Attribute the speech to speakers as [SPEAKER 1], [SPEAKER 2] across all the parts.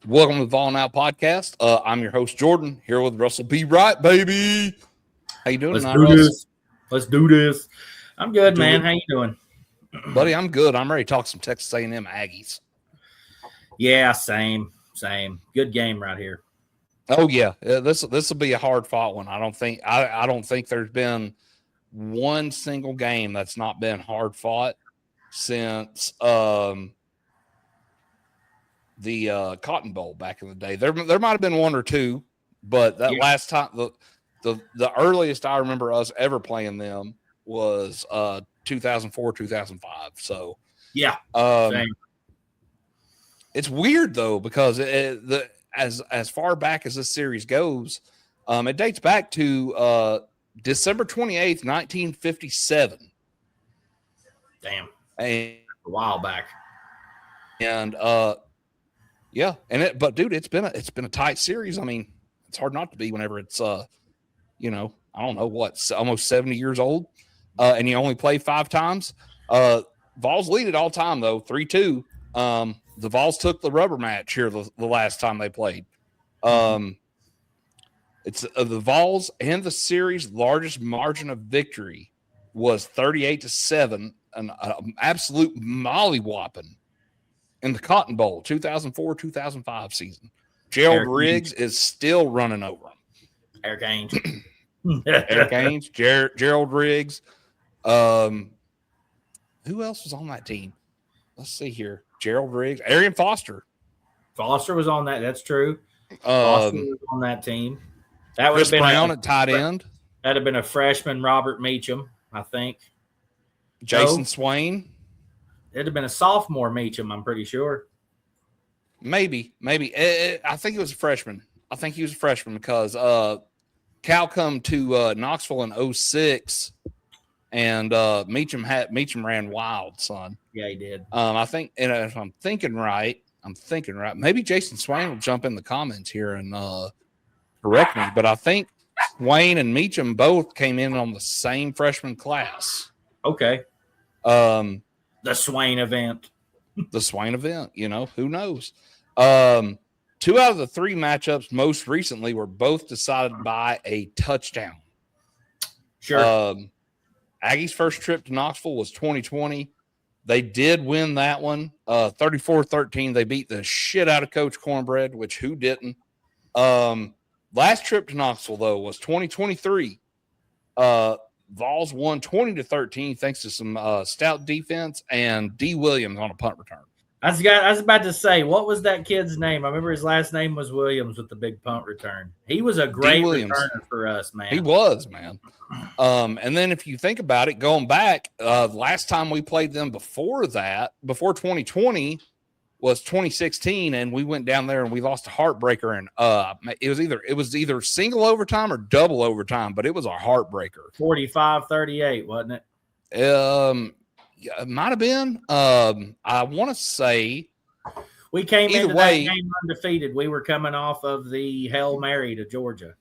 [SPEAKER 1] Welcome to the Falling Out Podcast. I'm your host, Jordan, here with Russell B. Wright, baby. How you doing
[SPEAKER 2] Let's
[SPEAKER 1] tonight,
[SPEAKER 2] do
[SPEAKER 1] Russ?
[SPEAKER 2] this. Let's do this. I'm good, man. How you doing?
[SPEAKER 1] Buddy, I'm good. I'm ready to talk some Texas A&M Aggies.
[SPEAKER 2] Yeah, same. Good game right here.
[SPEAKER 1] Oh, yeah. This will be a hard-fought one. I don't think there's been one single game that's not been hard-fought since the Cotton Bowl back in the day. There might have been one or two, but that last time, the earliest I remember us ever playing them was 2004, 2005. So
[SPEAKER 2] yeah,
[SPEAKER 1] it's weird though because as far back as this series goes, it dates back to December 28th, 1957.
[SPEAKER 2] Damn,
[SPEAKER 1] and
[SPEAKER 2] a while back.
[SPEAKER 1] And yeah, but dude, it's been a tight series. I mean, it's hard not to be whenever it's I don't know what, almost 70 years old, and you only play 5 times. Vols lead it all time though, 3-2. The Vols took the rubber match here the last time they played. It's the Vols and the series' largest margin of victory was 38-7, an absolute mollywhopping in the Cotton Bowl, 2004-2005 season. Gerald Riggs is still running over him.
[SPEAKER 2] Eric
[SPEAKER 1] Haynes, Gerald Riggs. Who else was on that team? Let's see here. Gerald Riggs, Arian Foster.
[SPEAKER 2] Foster was on that. That's true. Foster was on that team. That would have been
[SPEAKER 1] Brown at tight end.
[SPEAKER 2] That'd have been a freshman, Robert Meacham, I think.
[SPEAKER 1] Jason Swain.
[SPEAKER 2] It'd have been a sophomore Meacham, I'm pretty sure.
[SPEAKER 1] Maybe. I think it was a freshman. I think he was a freshman because Cal come to Knoxville in 2006, and Meacham ran wild, son.
[SPEAKER 2] Yeah, he did.
[SPEAKER 1] I think, and if I'm thinking right. Maybe Jason Swain will jump in the comments here and correct me, but I think Swain and Meacham both came in on the same freshman class.
[SPEAKER 2] Okay. The Swain event.
[SPEAKER 1] The Swain event, who knows? 2 out of the 3 matchups most recently were both decided by a touchdown.
[SPEAKER 2] Sure.
[SPEAKER 1] Aggie's first trip to Knoxville was 2020. They did win that one, 34-13. They beat the shit out of Coach Cornbread, which who didn't? Last trip to Knoxville, though, was 2023. Vols won 20-13 thanks to some stout defense and D. Williams on a punt return.
[SPEAKER 2] I was about to say, what was that kid's name? I remember his last name was Williams with the big punt return. He was a great returner for us, man.
[SPEAKER 1] He was, man. And then if you think about it, going back, last time we played them before 2020, was 2016, and we went down there and we lost a heartbreaker. And it was either single overtime or double overtime, but it was a heartbreaker.
[SPEAKER 2] 45-38, wasn't it?
[SPEAKER 1] It might have been. I want to say
[SPEAKER 2] we came into that game undefeated. We were coming off of the Hail Mary to Georgia.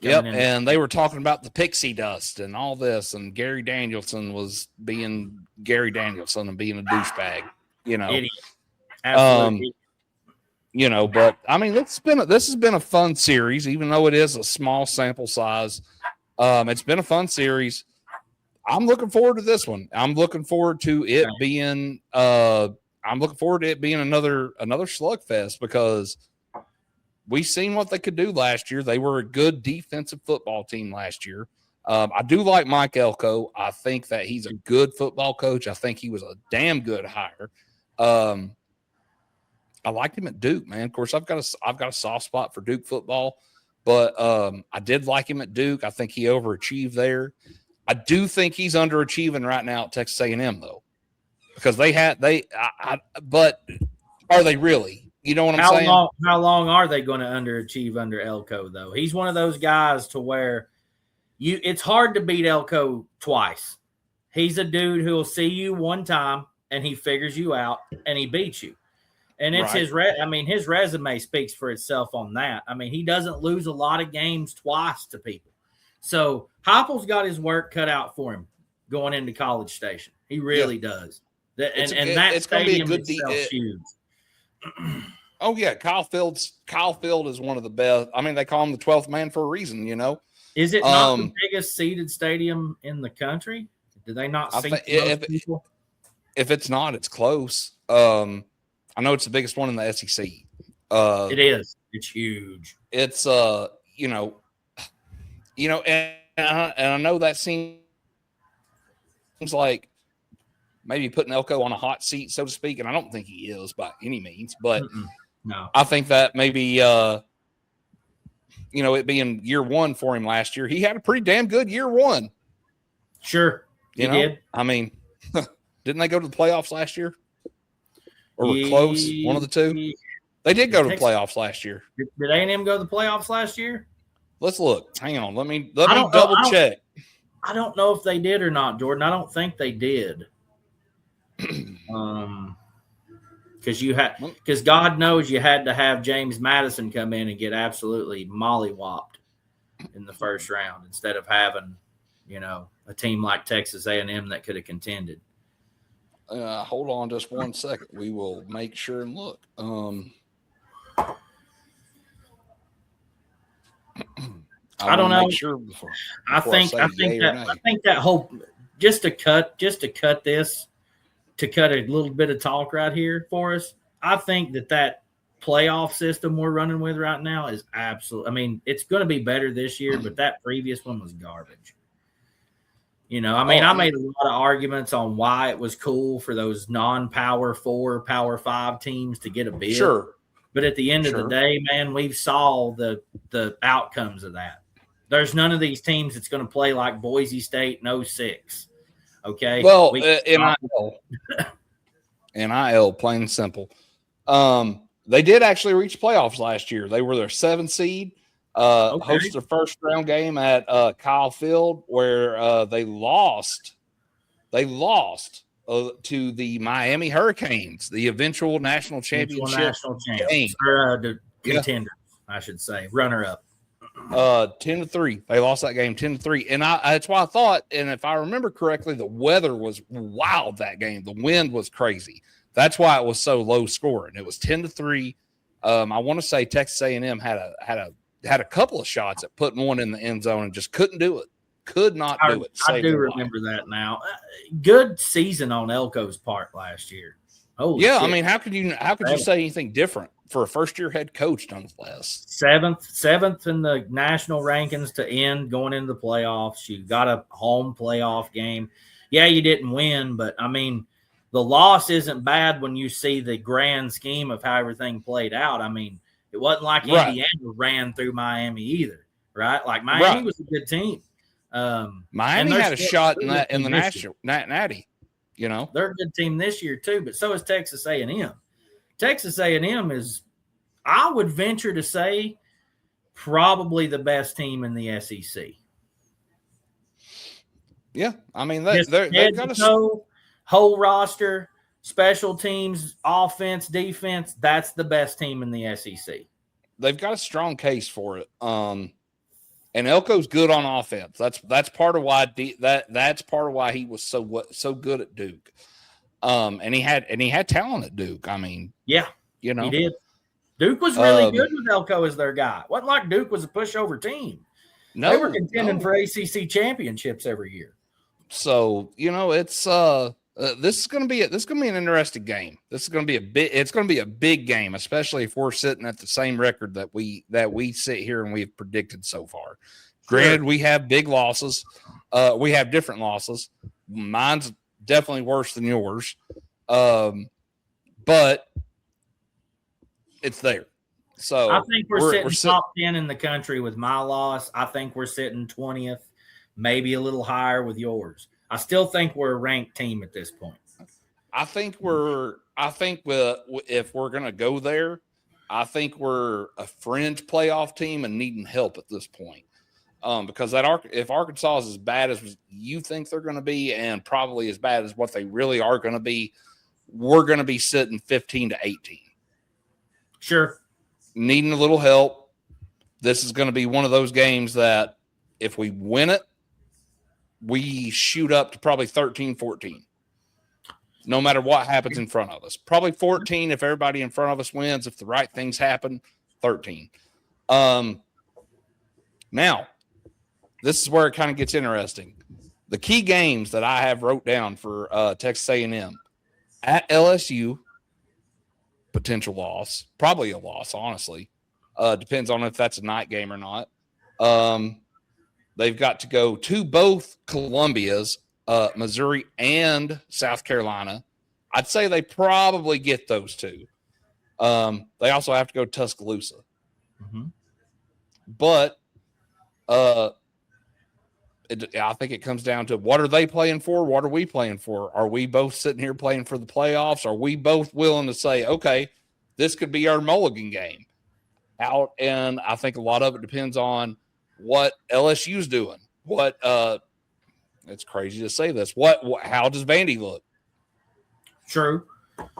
[SPEAKER 1] Yep, and they were talking about the pixie dust and all this, and Gary Danielson was being Gary Danielson and being a douchebag,
[SPEAKER 2] Idiot. Absolutely.
[SPEAKER 1] But I mean, this has been a fun series, even though it is a small sample size. It's been a fun series. I'm looking forward to this one. I'm looking forward to it being another slugfest because we've seen what they could do last year. They were a good defensive football team last year. I do like Mike Elko. I think that he's a good football coach. I think he was a damn good hire. I liked him at Duke, man. Of course, I've got a soft spot for Duke football, but I did like him at Duke. I think he overachieved there. I do think he's underachieving right now at Texas A&M though, because but are they really? You know what I'm saying?
[SPEAKER 2] How long are they going to underachieve under Elko though? He's one of those guys to where it's hard to beat Elko twice. He's a dude who will see you one time and he figures you out and he beats you. And it's his resume speaks for itself on that. I mean, he doesn't lose a lot of games twice to people. So Heupel's got his work cut out for him going into College Station. He really does. That
[SPEAKER 1] stadium
[SPEAKER 2] itself is huge.
[SPEAKER 1] Oh yeah, Kyle Field is one of the best. I mean, they call him the 12th man for a reason, you know.
[SPEAKER 2] Is it not the biggest seated stadium in the country? Do they not seat most people?
[SPEAKER 1] If it's not, it's close. I know it's the biggest one in the SEC.
[SPEAKER 2] It is. It's huge.
[SPEAKER 1] It's and I know that seems like maybe putting Elko on a hot seat, so to speak, and I don't think he is by any means, but
[SPEAKER 2] no,
[SPEAKER 1] I think that maybe it being year one for him last year, he had a pretty damn good year one.
[SPEAKER 2] Sure, he did.
[SPEAKER 1] I mean, didn't they go to the playoffs last year? Or were close? One of the two? They did go to the playoffs last year.
[SPEAKER 2] Did A&M go to the playoffs last year?
[SPEAKER 1] Let's look. Hang on. Let me double check.
[SPEAKER 2] I don't know if they did or not, Jordan. I don't think they did. Because God knows you had to have James Madison come in and get absolutely mollywopped in the first round instead of having, a team like Texas A&M that could have contended.
[SPEAKER 1] Hold on just 1 second. We will make sure and look.
[SPEAKER 2] I don't know.
[SPEAKER 1] Sure
[SPEAKER 2] I think that whole just to cut a little bit of talk right here for us. I think that playoff system we're running with right now is absolute. I mean, it's going to be better this year, but that previous one was garbage. I made a lot of arguments on why it was cool for those non-Power 4, Power 5 teams to get a bid.
[SPEAKER 1] Sure.
[SPEAKER 2] But at the end of the day, man, we saw the outcomes of that. There's none of these teams that's going to play like Boise State in 06. Okay.
[SPEAKER 1] Well, NIL, plain and simple. They did actually reach playoffs last year. They were their 7th seed. Hosted their first round game at Kyle Field, where they lost. They lost to the Miami Hurricanes, the eventual national championship game.
[SPEAKER 2] The contenders, I should say, runner up.
[SPEAKER 1] 10-3. They lost that game 10-3, and that's why I thought. And if I remember correctly, the weather was wild that game. The wind was crazy. That's why it was so low scoring. It was 10-3. I want to say Texas A&M had a couple of shots at putting one in the end zone and just couldn't do it. Could not do it.
[SPEAKER 2] I do remember that now. Good season on Elko's part last year. Oh
[SPEAKER 1] yeah, shit. I mean, how could you say anything different for a first-year head coach nonetheless?
[SPEAKER 2] Seventh in the national rankings to end going into the playoffs. You got a home playoff game. Yeah, you didn't win, but I mean, the loss isn't bad when you see the grand scheme of how everything played out. I mean, it wasn't like Indiana ran through Miami either, right? Like Miami was a good team.
[SPEAKER 1] Miami had a shot in the national natty.
[SPEAKER 2] They're a good team this year too, but so is Texas A&M. Texas A&M is, I would venture to say, probably the best team in the SEC.
[SPEAKER 1] Yeah, I mean they've got a
[SPEAKER 2] whole roster, special teams, offense, defense. That's the best team in the SEC.
[SPEAKER 1] They've got a strong case for it. And Elko's good on offense. That's part of why that's part of why he was so good at Duke. And he had talent at Duke. I mean,
[SPEAKER 2] yeah, he did. Duke was really good with Elko as their guy. It wasn't like Duke was a pushover team. No, they were contending for ACC championships every year.
[SPEAKER 1] So it's this is going to be an interesting game. This is going to be it's going to be a big game, especially if we're sitting at the same record that we sit here and we've predicted so far. Granted, we have big losses. We have different losses. Mine's definitely worse than yours. But it's there. So
[SPEAKER 2] I think we're sitting top 10 in the country with my loss. I think we're sitting 20th, maybe a little higher with yours. I still think we're a ranked team at this point.
[SPEAKER 1] I think if we're going to go there, I think we're a fringe playoff team and needing help at this point. Because if Arkansas is as bad as you think they're going to be and probably as bad as what they really are going to be, we're going to be sitting 15-18.
[SPEAKER 2] Sure.
[SPEAKER 1] Needing a little help. This is going to be one of those games that if we win it, we shoot up to probably 13-14. no matter what happens in front of us. Probably 14 if everybody in front of us wins. If the right things happen, 13. Now, this is where it kind of gets interesting. The key games that I have wrote down for Texas A&M at LSU, potential loss, probably a loss, honestly. Depends on if that's a night game or not. They've got to go to both Columbias, Missouri and South Carolina. I'd say they probably get those two. They also have to go to Tuscaloosa.
[SPEAKER 2] Mm-hmm.
[SPEAKER 1] But I think it comes down to what are they playing for? What are we playing for? Are we both sitting here playing for the playoffs? Are we both willing to say, okay, this could be our mulligan game out? And I think a lot of it depends on what LSU's doing. What it's crazy to say this. How does Vandy look?
[SPEAKER 2] True.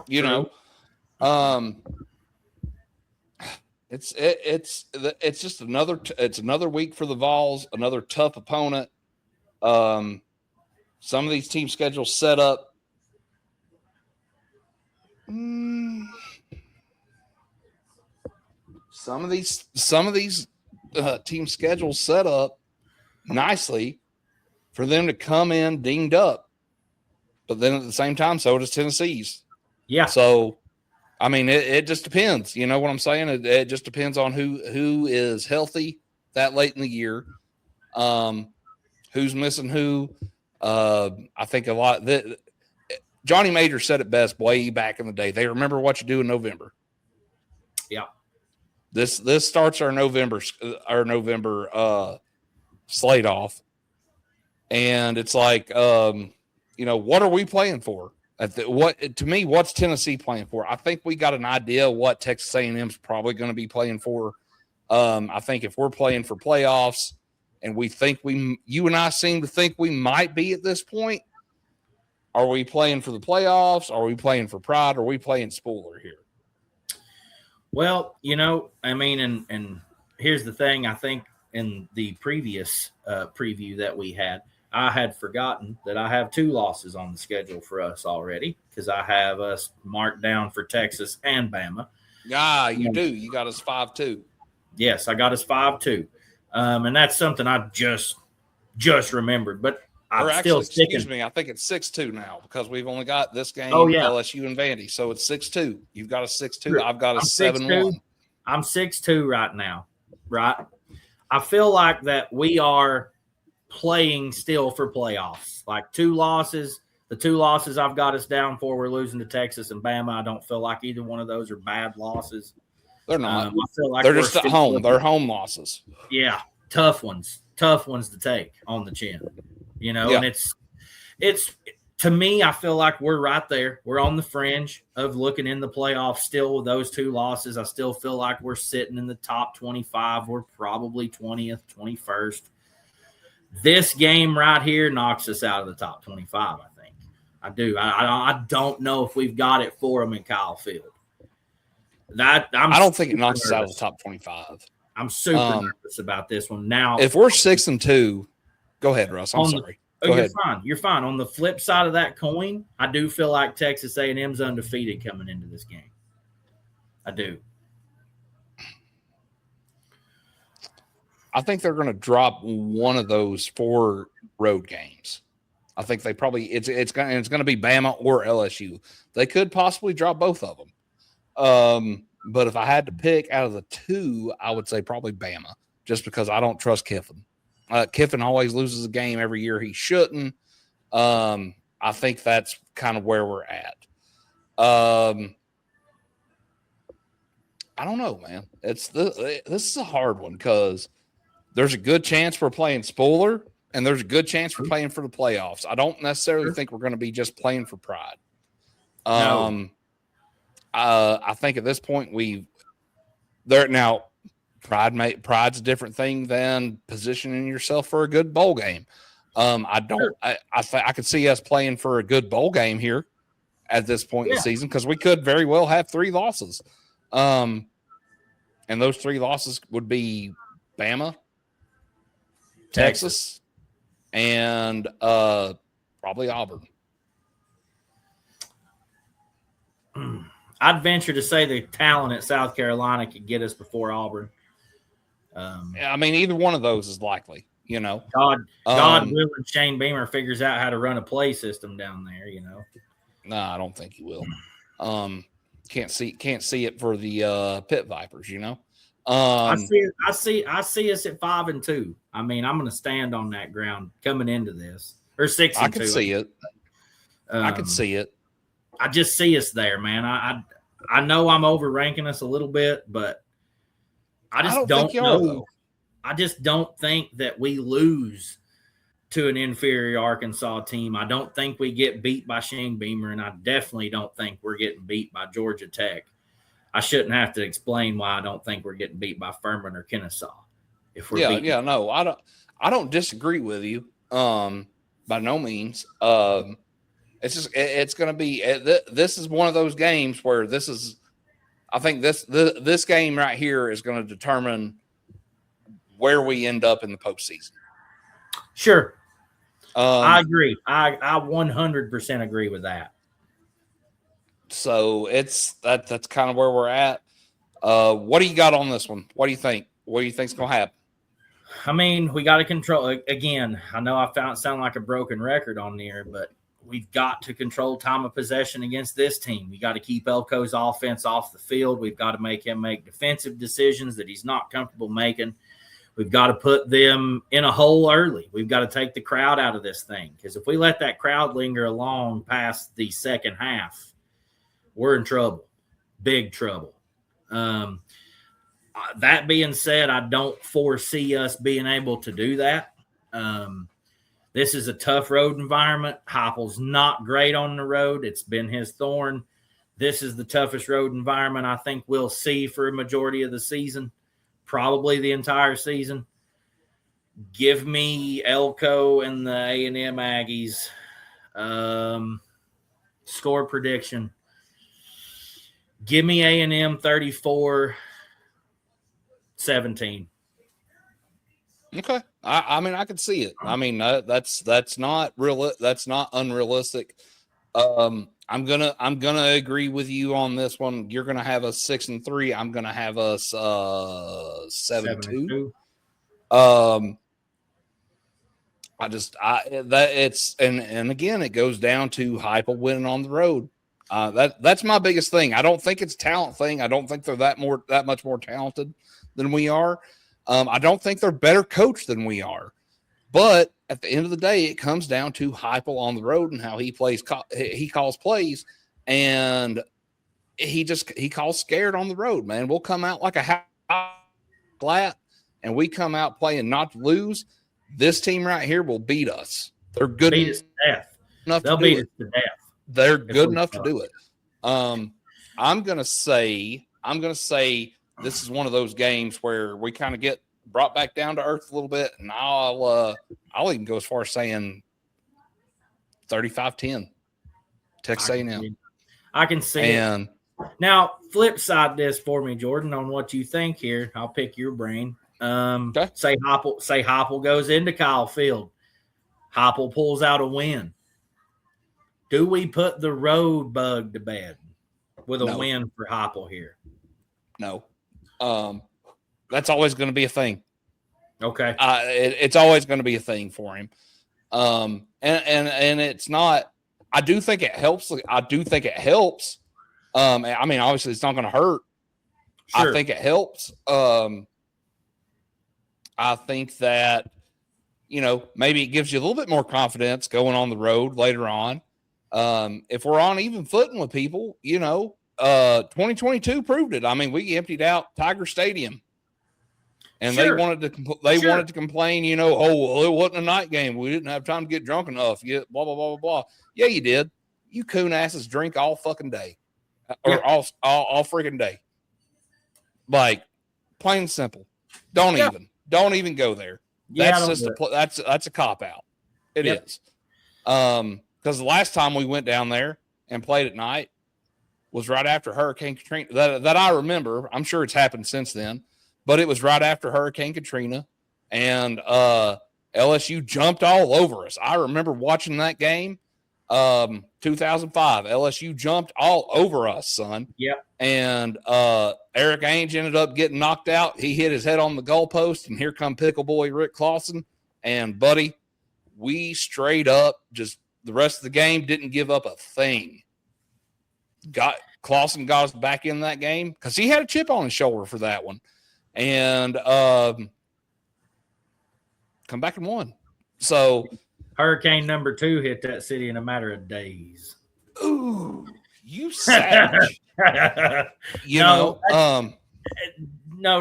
[SPEAKER 1] You know, it's just another week for the Vols, another tough opponent. Some of these team schedules set up. Some of these team schedules set up nicely for them to come in dinged up, but then at the same time, so does Tennessee's.
[SPEAKER 2] Yeah.
[SPEAKER 1] So, I mean, it just depends. You know what I'm saying? It just depends on who is healthy that late in the year. Who's missing who? I think a lot. Johnny Major said it best way back in the day. They remember what you do in November.
[SPEAKER 2] Yeah.
[SPEAKER 1] This starts our November slate off, and it's like, what are we playing for? What's Tennessee playing for? I think we got an idea what Texas A&M's probably going to be playing for. I think if we're playing for playoffs, and you and I seem to think we might be at this point. Are we playing for the playoffs? Are we playing for pride? Are we playing Spooler here?
[SPEAKER 2] Well, I mean, and here's the thing. I think in the previous preview that we had, I had forgotten that I have 2 losses on the schedule for us already because I have us marked down for Texas and Bama.
[SPEAKER 1] Yeah, you do. You got us 5-2.
[SPEAKER 2] Yes, I got us 5-2. And that's something I just remembered, but still sticking.
[SPEAKER 1] Excuse me, I think it's 6-2 now because we've only got this game, LSU and Vandy, so it's 6-2. You've got a 6-2. I've got a 7-1.
[SPEAKER 2] I'm 6-2 right now, right? I feel like that we are playing still for playoffs. Like 2 losses. The 2 losses I've got us down for, we're losing to Texas and Bama. I don't feel like either one of those are bad losses.
[SPEAKER 1] They're not.
[SPEAKER 2] I feel like
[SPEAKER 1] they're just at home. They're home losses.
[SPEAKER 2] Yeah, tough ones to take on the chin. And it's to me, I feel like we're right there. We're on the fringe of looking in the playoffs still with those 2 losses. I still feel like we're sitting in the top 25. We're probably 20th, 21st. This game right here knocks us out of the top 25, I think. I do. I don't know if we've got it for them in Kyle Field. I
[SPEAKER 1] don't think it knocks us out of the top 25.
[SPEAKER 2] I'm super nervous about this one. Now,
[SPEAKER 1] if we're 6-2, go ahead, Russ. I'm sorry.
[SPEAKER 2] You're fine. You're fine. On the flip side of that coin, I do feel like Texas A&M's undefeated coming into this game. I do.
[SPEAKER 1] I think they're going to drop one of those 4 road games. I think they probably it's going to be Bama or LSU. They could possibly drop both of them. But if I had to pick out of the 2, I would say probably Bama, just because I don't trust Kiffin. Kiffin always loses a game every year he shouldn't. I think that's kind of where we're at. I don't know, man. This is a hard one because there's a good chance we're playing Spooler, and there's a good chance we're playing for the playoffs. I don't necessarily think we're going to be just playing for pride.
[SPEAKER 2] No.
[SPEAKER 1] I think at this point pride's a different thing than positioning yourself for a good bowl game. I could see us playing for a good bowl game here at this point in the season because we could very well have 3 losses. And those 3 losses would be Bama, Texas, and probably Auburn.
[SPEAKER 2] I'd venture to say the talent at South Carolina could get us before Auburn.
[SPEAKER 1] I mean, either one of those is likely.
[SPEAKER 2] God willing, Shane Beamer figures out how to run a play system down there.
[SPEAKER 1] No, I don't think he will. Can't see it for the Pit Vipers.
[SPEAKER 2] I see us at 5-2. I mean, I'm going to stand on that ground coming into this, or 6-2.
[SPEAKER 1] I could see it. I could see it.
[SPEAKER 2] I just see us there, man. I know I'm overranking us a little bit, but I just don't know. I just don't think that we lose to an inferior Arkansas team. I don't think we get beat by Shane Beamer, and I definitely don't think we're getting beat by Georgia Tech. I shouldn't have to explain why I don't think we're getting beat by Furman or Kennesaw. If we're
[SPEAKER 1] no, I don't disagree with you. By no means. It's just it's going to be. This is one of those games where I think this game right here is going to determine where we end up in the postseason.
[SPEAKER 2] Sure. I agree. I 100% agree with that.
[SPEAKER 1] So that's kind of where we're at. What do you got on this one? What do you think? What do you think's going to happen?
[SPEAKER 2] I mean, we got to control again. I know I sound like a broken record on here, but we've got to control time of possession against this team. We got to keep Elko's offense off the field. We've got to make him make defensive decisions that he's not comfortable making. We've got to put them in a hole early. We've got to take the crowd out of this thing, because if we let that crowd linger along past the second half, we're in trouble, big trouble. That being said, I don't foresee us being able to do that. This is a tough road environment. Heupel's not great on the road. It's been his thorn. This is the toughest road environment I think we'll see for a majority of the season, probably the entire season. Give me Elko and the A&M Aggies. Score prediction. Give me A&M 34-17.
[SPEAKER 1] Okay. I mean, I could see it. I mean, that's not real. That's not unrealistic. I'm gonna agree with you on this one. You're gonna have us 6-3. I'm gonna have us 7-2. And again, it goes down to Heupel winning on the road. That's my biggest thing. I don't think it's a talent thing. I don't think they're that much more talented than we are. I don't think they're better coached than we are. But at the end of the day, it comes down to Heupel on the road and how he calls plays, and he calls scared on the road. Man, we'll come out like a flat, and we come out playing not to lose. This team right here will beat us. They're good enough. They'll beat us to death. They're good enough to do it. I'm gonna say this is one of those games where we kind of get brought back down to earth a little bit, and I'll even go as far as saying 35-10. Texas A&M.
[SPEAKER 2] I can see it. Now, flip side this for me, Jordan, on what you think here. I'll pick your brain. Okay. Say Heupel goes into Kyle Field. Heupel pulls out a win. Do we put the road bug to bed with a win for Heupel here? No.
[SPEAKER 1] That's always going to be a thing.
[SPEAKER 2] Okay.
[SPEAKER 1] It's always going to be a thing for him. And it's not. I do think it helps. I mean, obviously, it's not going to hurt. Sure. I think it helps. I think that, maybe it gives you a little bit more confidence going on the road later on. If we're on even footing with people, 2022 proved it. I mean, we emptied out Tiger Stadium, and they wanted to complain, it wasn't a night game. We didn't have time to get drunk enough. Yeah, blah, blah, blah, blah, blah. Yeah, you did. You coon asses drink all fucking day, or all freaking day. Like, plain and simple. Don't even go there. That's just that's a cop out. It is. Because the last time we went down there and played at night was right after Hurricane Katrina. That I remember. I'm sure it's happened since then, but it was right after Hurricane Katrina, and LSU jumped all over us. I remember watching that game, 2005, LSU jumped all over us, son.
[SPEAKER 2] Yep.
[SPEAKER 1] And Eric Ainge ended up getting knocked out. He hit his head on the goalpost, and here come pickle boy Rick Clausen. And, buddy, we straight up just the rest of the game didn't give up a thing. Clausen got us back in that game because he had a chip on his shoulder for that one. And come back and won. So
[SPEAKER 2] Hurricane number 2 hit that city in a matter of days.
[SPEAKER 1] Ooh, you savage. No,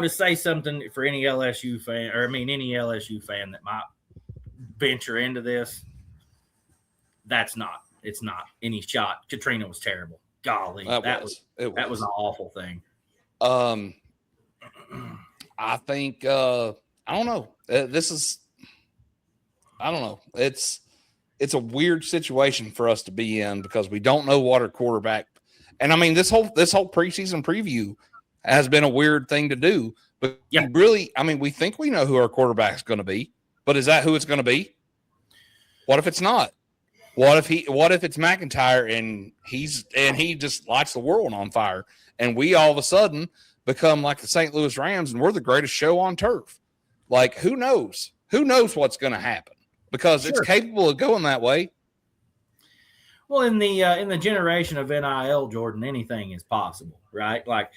[SPEAKER 2] to say something for any LSU fan, any LSU fan that might venture into this, it's not any shot. Katrina was terrible. Golly, that was an awful thing.
[SPEAKER 1] I think I don't know. I don't know. It's a weird situation for us to be in because we don't know what our quarterback. And I mean, this whole preseason preview has been a weird thing to do. But really, I mean, we think we know who our quarterback's going to be, but is that who it's going to be? What if it's not? What if it's McIntyre and he just lights the world on fire and we all of a sudden become like the St. Louis Rams and we're the greatest show on turf? Like, who knows? Who knows what's going to happen? Because it's capable of going that way.
[SPEAKER 2] Well, in the generation of NIL, Jordan, anything is possible, right? Like,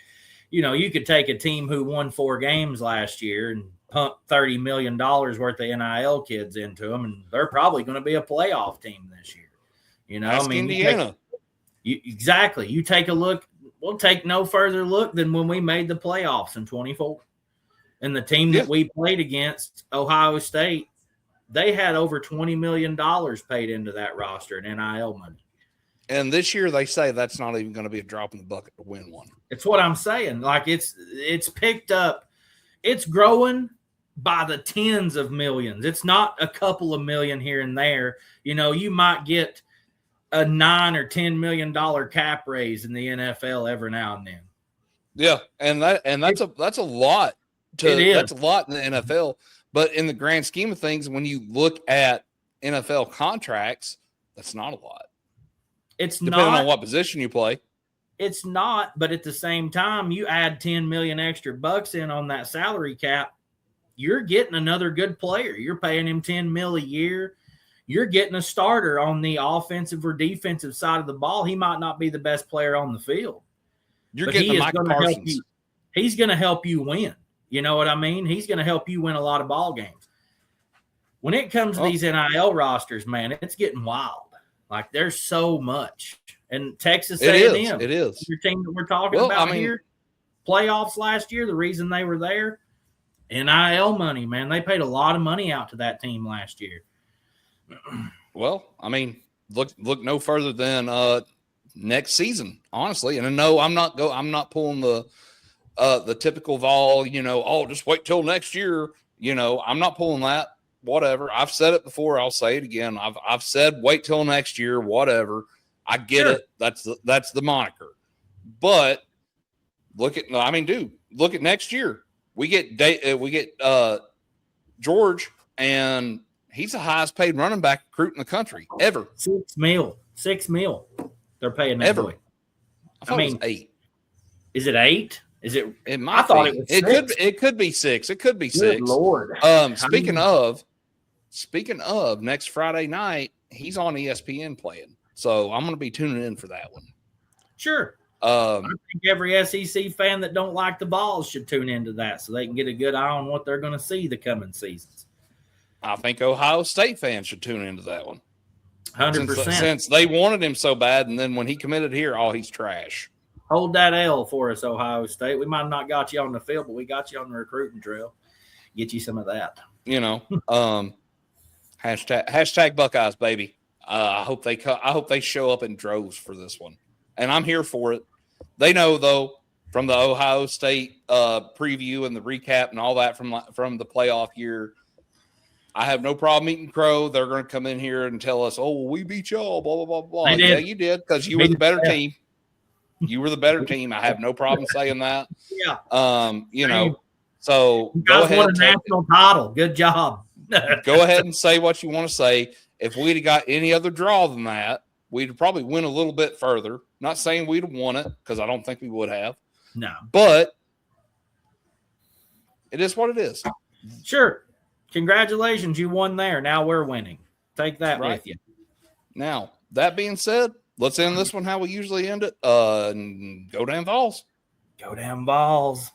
[SPEAKER 2] you could take a team who won 4 games last year and pump $30 million worth of NIL kids into them, and they're probably going to be a playoff team this year.
[SPEAKER 1] Ask Indiana.
[SPEAKER 2] Exactly. You take a look. We'll take no further look than when we made the playoffs in 24. And the team that we played against, Ohio State, they had over $20 million paid into that roster in NIL money.
[SPEAKER 1] And this year they say that's not even going to be a drop in the bucket to win one.
[SPEAKER 2] It's what I'm saying. Like it's picked up. It's growing by the tens of millions. It's not a couple of million here and there. You might get a $9 or $10 million cap raise in the NFL every now and then.
[SPEAKER 1] Yeah, and that's a lot. That's a lot in the NFL. But in the grand scheme of things, when you look at NFL contracts, that's not a lot.
[SPEAKER 2] It's
[SPEAKER 1] depending
[SPEAKER 2] not
[SPEAKER 1] on what position you play.
[SPEAKER 2] It's not, but at the same time, you add 10 million extra bucks in on that salary cap, you're getting another good player. You're paying him 10 mil a year. You're getting a starter on the offensive or defensive side of the ball. He might not be the best player on the field.
[SPEAKER 1] You're getting the Micah Parsons.
[SPEAKER 2] He's going to help you win. You know what I mean? He's going to help you win a lot of ball games. When it comes to these NIL rosters, man, it's getting wild. Like, there's so much. And Texas A&M,
[SPEAKER 1] it is.
[SPEAKER 2] Your team that we're talking about here, playoffs last year, the reason they were there, NIL money, man. They paid a lot of money out to that team last year.
[SPEAKER 1] Well, I mean, look no further than next season, honestly. And no, I'm not pulling the typical Vol, just wait till next year. I'm not pulling that. Whatever. I've said it before. I'll say it again. I've said wait till next year. Whatever. I get it. That's the moniker. But look at next year. We get George, and he's the highest paid running back recruit in the country ever.
[SPEAKER 2] $6 million. They're paying that
[SPEAKER 1] ever.
[SPEAKER 2] Boy.
[SPEAKER 1] I thought it was 8.
[SPEAKER 2] Is it 8? Is it?
[SPEAKER 1] I thought it was 6. It could be 6. It could be 6.
[SPEAKER 2] Good Lord.
[SPEAKER 1] Speaking of next Friday night, he's on ESPN playing. So I'm going to be tuning in for that one.
[SPEAKER 2] Sure. I think every SEC fan that don't like the balls should tune into that so they can get a good eye on what they're going to see the coming seasons.
[SPEAKER 1] I think Ohio State fans should tune into that one.
[SPEAKER 2] 100%.
[SPEAKER 1] Since they wanted him so bad, and then when he committed here, he's trash.
[SPEAKER 2] Hold that L for us, Ohio State. We might have not got you on the field, but we got you on the recruiting trail. Get you some of that.
[SPEAKER 1] Hashtag Buckeyes, baby. I hope they show up in droves for this one, and I'm here for it. They know though from the Ohio State preview and the recap and all that from the playoff year. I have no problem eating crow. They're going to come in here and tell us, "Oh, we beat y'all." Blah blah blah blah. Yeah, you did because you were the better team. You were the better team. I have no problem saying that.
[SPEAKER 2] Yeah.
[SPEAKER 1] So
[SPEAKER 2] you guys won a national title. Good job.
[SPEAKER 1] Go ahead and say what you want to say. If we'd have got any other draw than that, we'd probably win a little bit further. Not saying we'd have won it because I don't think we would have.
[SPEAKER 2] No.
[SPEAKER 1] But it is what it is.
[SPEAKER 2] Sure. Congratulations. You won there. Now we're winning. Take that with you.
[SPEAKER 1] Now, that being said, let's end this one how we usually end it. Go damn Vols.
[SPEAKER 2] Go damn Vols.